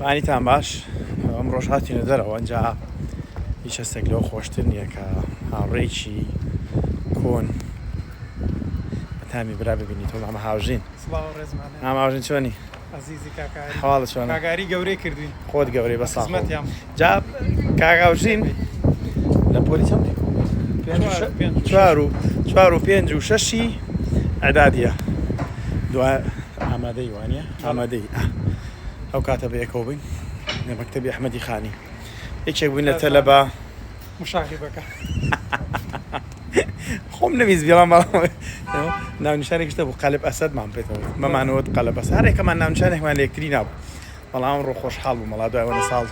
بانیتان باش ئەم ڕۆژ هاتیینە دەرەوە ئەنجا هیچ هەستێک لەوە خۆشتر نییە کە هاوڕێکی کۆن بەتامی برا ببینیت و ئەمە هاوژین هاوژین چۆنی عزیزی کاکاری حواڵە چۆنە کاکاری گەورەی کردوین خۆت گەورەی بە ساڵ خزمەتیان جا کاکاوژین لە پۆلیسە چوار و پێنج و شەشی ئەدادیە دوای ئامادەی وانە ئامادەی ئەو کاتە بە یەکەوە بووین لە مەکتەبی ئەحمەدی خانی یەکێک بووین لە تەلەبە مشاغبەکە خۆم نەویست بیڵام ناونیشانێکشتە بوو قەلب ئەسەدمان پێێتەوە مەمانەوەت قەلب ئەسەد هەرێکەمان ناونیشانێکمان لە یەکتری نابوو بەڵام ڕۆ خۆشحاڵ بوو مەڵا دوای وەنە ساڵ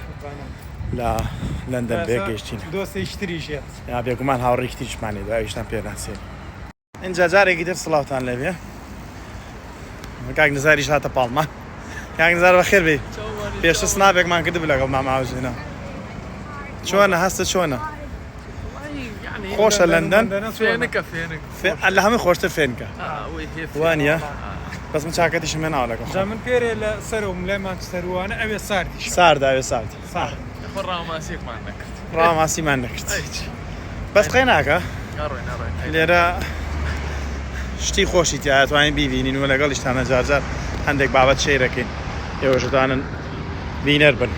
لە لەندەن پێگەیشتین دۆستێکی تریژێت یا بێگومان هاوڕێکی تریشمانی دوایشتان پێ ناسێن اینجا جارێکی تر سڵاوتان لەبێ کاک نزاریش هاتە پاڵما کاک نزار بەخێر بێ پێشتر سنابێکمان کردبوو لەگەڵ ماماوژێنە چۆنە هەستە چۆنە خۆشە لەندەن لە هەمووی خۆشتر فێنکە وانە بەس من چاکەتیشم هێناوە لەگەڵ جا من پێرێ لە سەرم لای مانچستەروانە ئەوێ ساردیش ساردا ئەوێ ساردی ڕاماسیمان نەکرد بەس قەی ناکە لێرە شتی خۆشی تیا توانین بیبینین و لەگەڵیشتانە جارجار هەندێک بابەت شێرەکەین ئێوەشتانن بینەر بن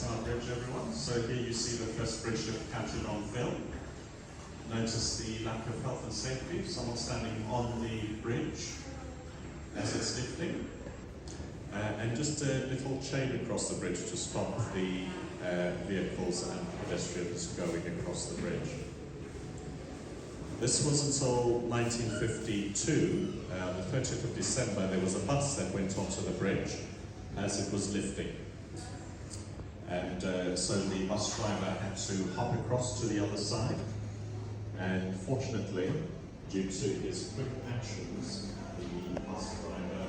Tower Bridge, everyone. So here you see the first bridge captured on film. Notice the lack of health and safety. Someone standing on the bridge as it's lifting. And just a little chain across the bridge to stop the vehicles and pedestrians going across the bridge. This was until 1952. The 30th of December, there was a bus that went onto the bridge as it was lifting. And so the bus driver had to hop across to the other side. And fortunately, due to his quick actions, the bus driver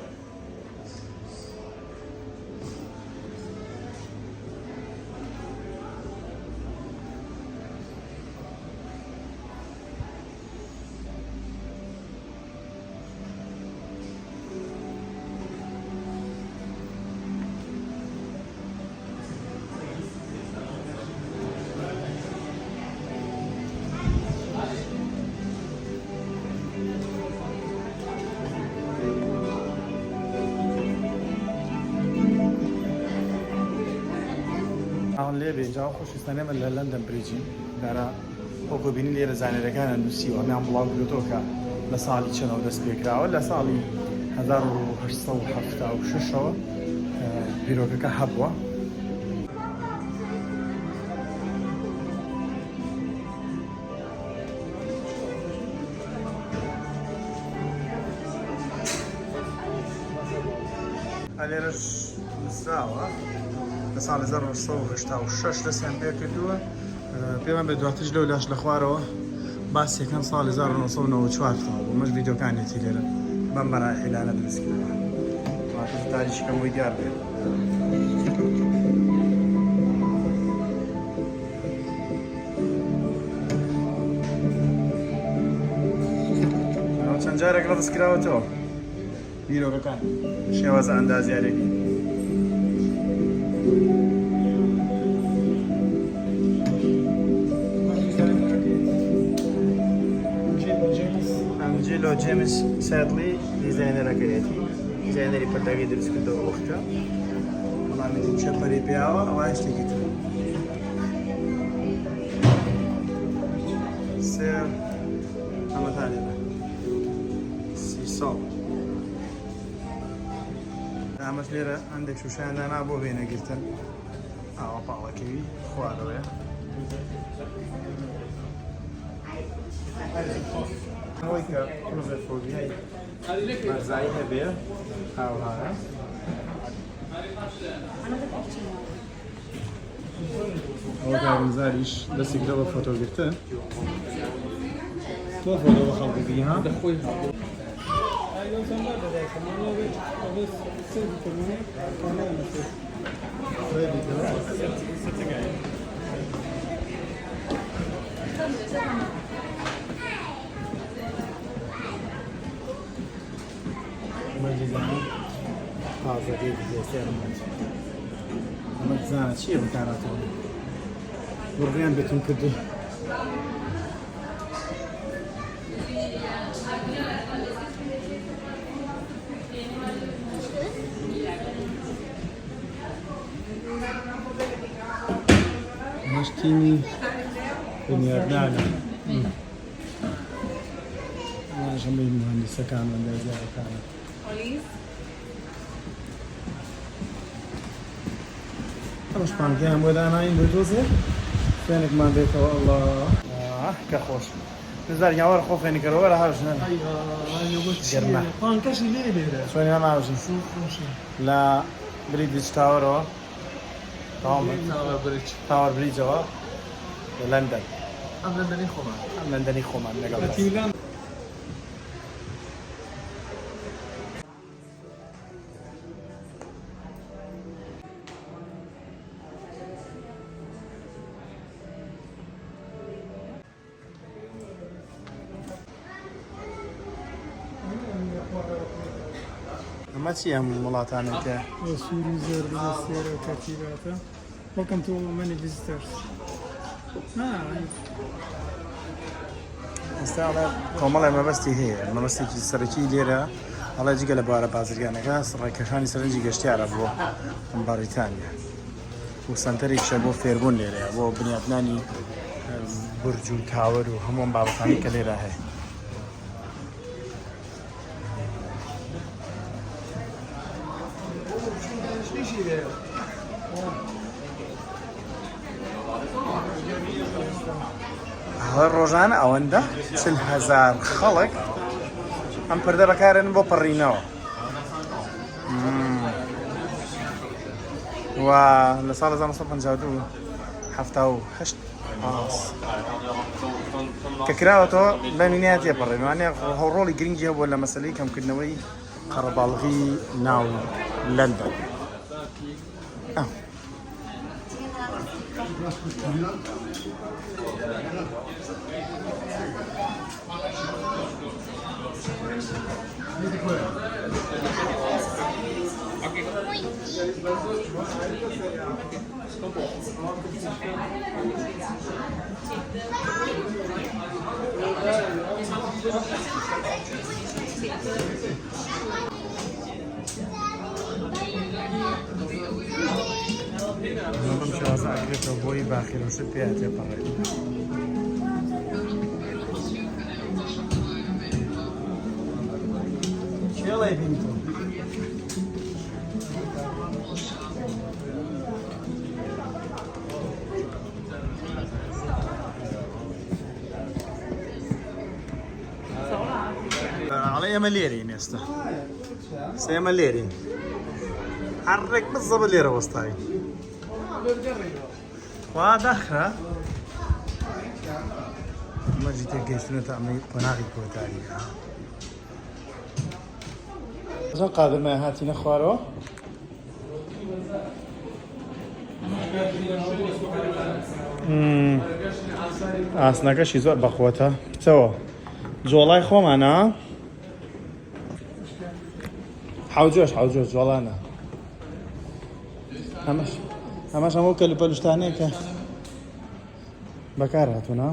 لێبێ جا خۆشویستانێمە لە لەندەن بریجی دارا وەکو بینی لێرە زانێرەکانە نووسیوە ئەمیان بڵاو گرێتەوە کە لە ساڵی چەنەوە دەست پێکراوە لە ساڵی 1876ەوە بیرۆکەکە هەبووە لێرەش نووسراوە لە ساڵی 1986 دەستیان پێ کردووە پێمان بێ دواترش لەو لاش لە خوارەوە باسیەکان ساڵی 1994 بوو مەش ڤیدۆکانێتی لێرە بەم مەراحیلانە دروستکردووە تاریخەکەم بۆی دیار بێت چەند جارێک ڕەدەستکراوەتەوە بیرۆکەکان شێوەزە ئەندازیارێکی جیلۆ جێمس سادلی دیزاینەرەکەیەتی دیزاینەری پەرداگی دروست کردەوە وەختە وەڵامی چەپەری پیاوە ئەوە شتێکی تر سێر ئەمەتانێنە 30 ئەمەش لێرە هەندێک شوشایاندانا بۆ وێنەگرتن ئاوا پاڵەکەوی خوارەوەیە ئەوەی کە کلۆزەفۆبیای مەرزایی هەبێ هاوهایە ئەوە کارمزاریش دەستی کرەوە فۆتۆگرتن تۆ فۆتۆ بە خەڵکی بگی ها مەجلیزانە تازەگەی دێسێرمەت ئەمە بزانە چییە بکاراتەوە بڕیان بێتون کردو مشتینی بنیادنانە هەمووی مهندسەکان و ئەندازیارەکانە ئەمەش پانگیان بۆ داناین بۆ دۆزێ فێنێکمان بێتەوە ئەڵڵا کە خۆش نزار یاوەرە خۆ فێنیکەرەوە لە هاوژنە گەرمە پانکەشی لێرە سۆنیان ناوژین لە بریدج تاوەرەوە تاوەر بریجەوە لە لەندەن ئەم لەندەنی خۆمان ئەم لەندەنی خۆمان لەگەڵ لە تیلان ئەمە چی ئەم وڵاتانێکە سووری زۆر سێرە و تەرتیباتە Welcome to many visitors. ئێستا کۆمەڵێ مەبەستی هەیە مەبەستێکی سەرەکی لێرە هەڵە جگە لە بارە بازرگانەکە ڕێکەشانی سەرنجی گەشتیارە بۆ بەریتانیا و سنتەرێکشە بۆ فێربوون لێرەیە بۆ بنیادنانی برج و تاوەر و هەموو بابەتانی کە لێرە هەیە هەڵە ڕۆژانە ئەوەندە 40,000 خەڵک ئەم پردە بەکارێن بۆ پەڕینەوە و لە ساڵ 1952 78 کە کراوەتەوە بە مینایە تێپەڕێن وانێ هەوڕۆڵی گرنگی هەبووە لە مەسەلەی کەمکردنەوەی قەرەباڵغی ناو لەندەن بەم شێوازە ئەگرێتەوە بۆی باخیرەوەشت پێ تێپەڕێت چێڵێ بینیتەوە ئەڵێ ئێمە لێرەین ئێستا ئێمە لێرەین هەڕێک بزەبە لێرە وەستاوین وا داخرا مەجی تێگەیشتنێتە ئەمەی قۆناغی کۆتاریە زۆر قادرمە هاتیینە خوارەوە ئاسنەکەشی زۆر بەخۆتە کچەوە جۆڵای خۆمانە حوجۆش جۆڵانە ئەمەش هەموو کە لە پەلوشتانەیە کە بەکار هاتوونە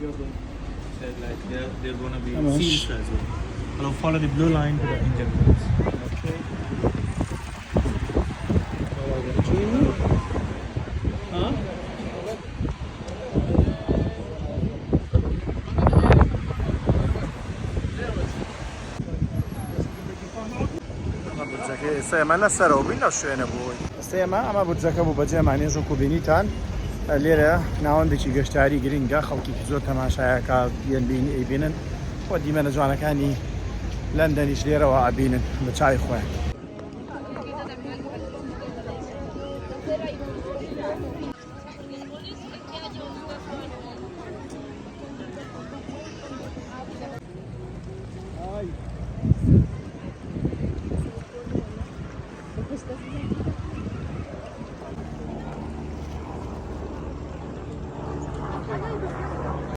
Said like they're gonna be How much? sealed as well. I'll follow the blue line to the engine holes. Okay. Huh? ئێستا ئێمە لەسەرەوە بووین لەو شوێنە بووی ئێستا ئێمە ئەمە بودجەکە بوو بەجێمانێژ و کوبینیتان لێرە ناوەندێکی گەشتیاری گرینگە خەڵکی زۆر تەماشایەکە بێن بینی ئەیبینن بۆ دیمەنە جوانەکانی لەندەنیش لێرەوە ئابینن بە چای خۆیان. Questa